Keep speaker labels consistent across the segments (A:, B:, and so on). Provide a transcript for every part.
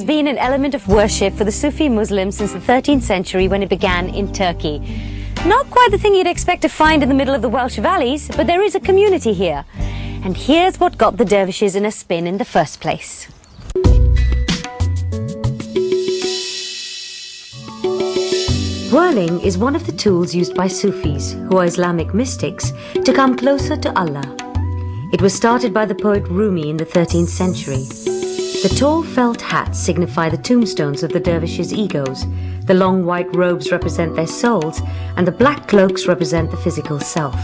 A: been an element of worship for the Sufi Muslims since the 13th century when it began in Turkey. Not quite the thing you'd expect to find in the middle of the Welsh valleys, but there is a community here. And here's what got the Dervishes in a spin in the first place. Whirling is one of the tools used by Sufis, who are Islamic mystics, to come closer to Allah. It was started by the poet Rumi in the 13th century. The tall felt hats signify the tombstones of the Dervishes' egos, the long white robes represent their souls, and the black cloaks represent the physical self.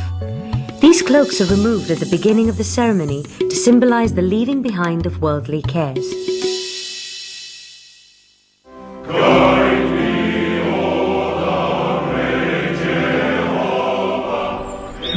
A: These cloaks are removed at the beginning of the ceremony to symbolize the leaving behind of worldly cares.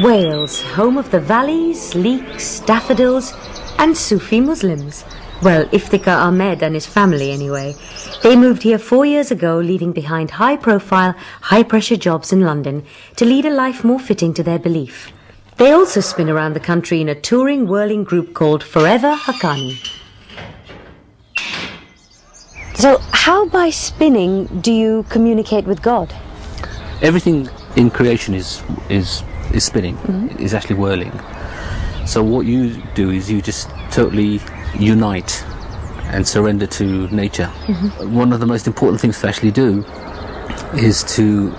A: Wales, home of the valleys, leeks, daffodils, and Sufi Muslims. Well, Iftikhar Ahmed and his family anyway. They moved here 4 years ago, leaving behind high-profile, high-pressure jobs in London to lead a life more fitting to their belief. They also spin around the country in a touring, whirling group called Forever Haqqani. So, how by spinning do you communicate with God?
B: Everything in creation is spinning, is actually whirling. So what you do is you just totally unite and surrender to nature. One of the most important things to actually do is to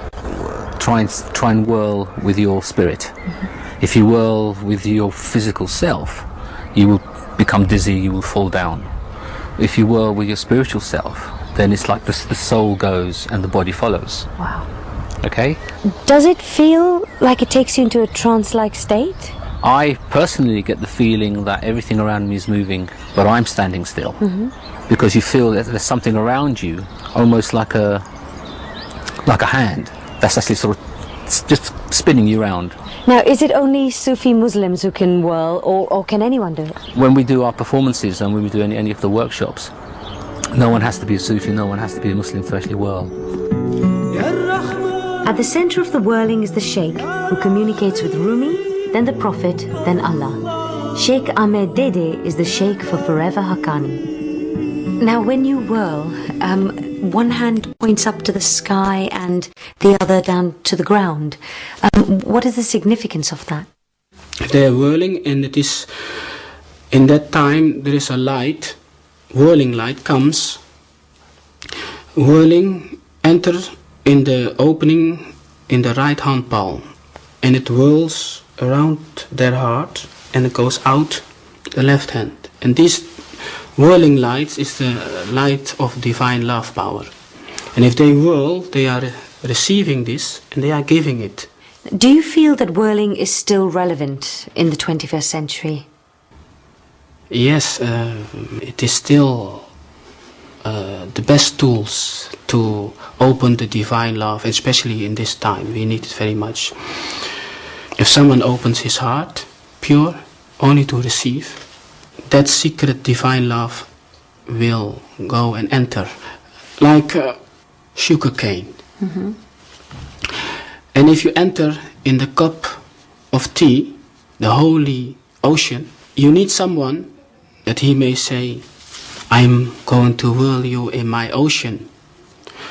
B: try and whirl with your spirit. If you whirl with your physical self, you will become dizzy, you will fall down. If you whirl with your spiritual self, then it's like the soul goes and the body follows.
A: Wow.
B: Okay?
A: Does it feel like it takes you into a trance-like state?
B: I personally get the feeling that everything around me is moving, but I'm standing still. Because you feel that there's something around you, almost like a hand, that's actually sort of just spinning you around.
A: Now, is it only Sufi Muslims who can whirl, or can anyone do it?
B: When we do our performances and when we do any of the workshops, no one has to be a Sufi, no one has to be a Muslim to actually whirl.
A: At the center of the whirling is the Sheikh, who communicates with Rumi, then the Prophet, then Allah. Sheikh Ahmed Dede is the Sheikh for Forever Haqqani. Now, when you whirl, one hand points up to the sky and the other down to the ground. What is the significance of that?
C: They are whirling, and it is, in that time, there is a light, whirling light comes, whirling, enters in the opening in the right hand palm, and it whirls around their heart and it goes out the left hand. And this whirling light is the light of divine love power. And if they whirl, they are receiving this and they are giving it.
A: Do you feel that whirling is still relevant in the 21st century?
C: Yes, it is still the best tools to open the divine love, especially in this time. We need it very much. If someone opens his heart, pure, only to receive, that secret divine love will go and enter, like sugar cane. And if you enter in the cup of tea, the holy ocean, you need someone that he may say, I'm going to whirl you in my ocean.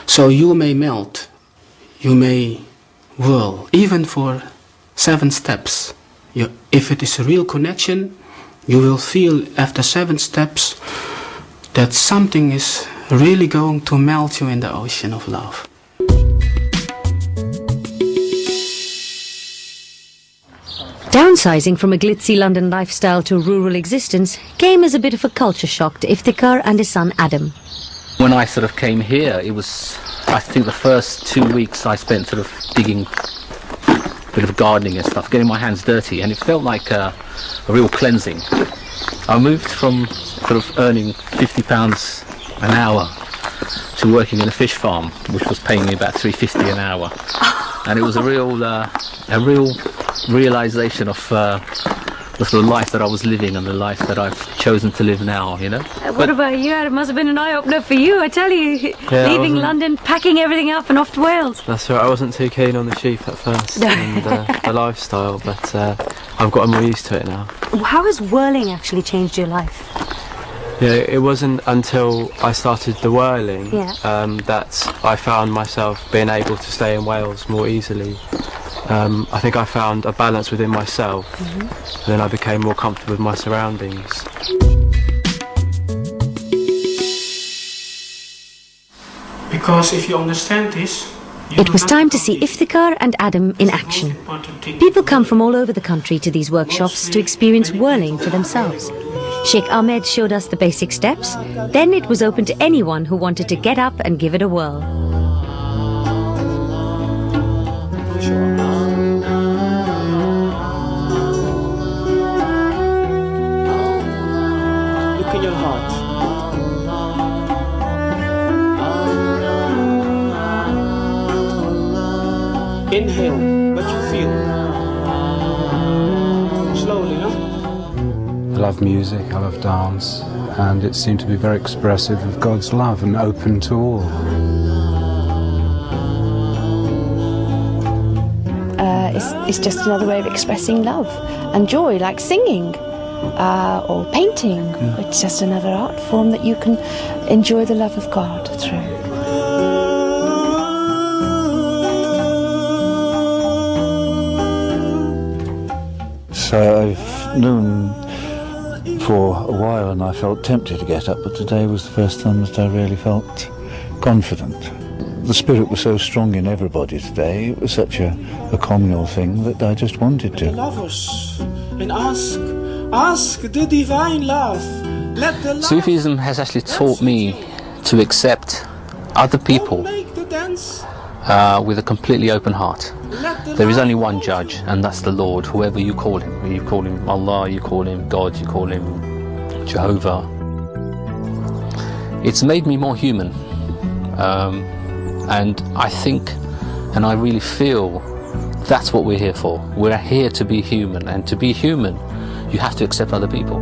C: So you may melt, you may whirl, even for 7 steps. If it is a real connection, you will feel after 7 steps that something is really going to melt you in the ocean of love.
A: Downsizing from a glitzy London lifestyle to rural existence came as a bit of a culture shock to Iftikhar and his son Adam.
B: When I sort of came here, it was, I think the first 2 weeks I spent sort of digging, a bit of gardening and stuff, getting my hands dirty, and it felt like a real cleansing. I moved from sort of earning £50 an hour to working in a fish farm, which was paying me about £3.50 an hour. And it was a real realization of the sort of life that I was living and the life that I've chosen to live now, you know.
A: What about you? It must have been an eye-opener for you, I tell you.
D: Yeah,
A: leaving London, packing everything up and off to Wales.
D: That's right, I wasn't too keen on the sheep at first and the lifestyle, but I've gotten more used to it now.
A: How has whirling actually changed your life?
D: Yeah, it wasn't until I started the whirling that I found myself being able to stay in Wales more easily. I think I found a balance within myself, and then I became more comfortable with my surroundings.
C: Because if you understand this,
A: It was time to see Iftikhar and Adam in action. People come from all over the country to these workshops to experience whirling for themselves. Sheikh Ahmed showed us the basic steps, then it was open to anyone who wanted to get up and give it a whirl.
C: Look in your heart. Inhale what you feel. Slowly, no?
E: I love music, I love dance, and it seemed to be very expressive of God's love and open to all.
F: It's just another way of expressing love and joy, like singing or painting. It's just another art form that you can enjoy the love of God through.
G: So I've known for a while and I felt tempted to get up, but today was the first time that I really felt confident. The spirit was so strong in everybody today, it was such a communal thing that I just wanted to.
C: Lovers, and ask the divine love. Let the love
B: Sufism has actually taught me to accept other people with a completely open heart. There is only one judge, and that's the Lord, whoever you call him. You call him Allah, you call him God, you call him Jehovah. It's made me more human. And I think, and I really feel, that's what we're here for. We're here to be human, and to be human, you have to accept other people.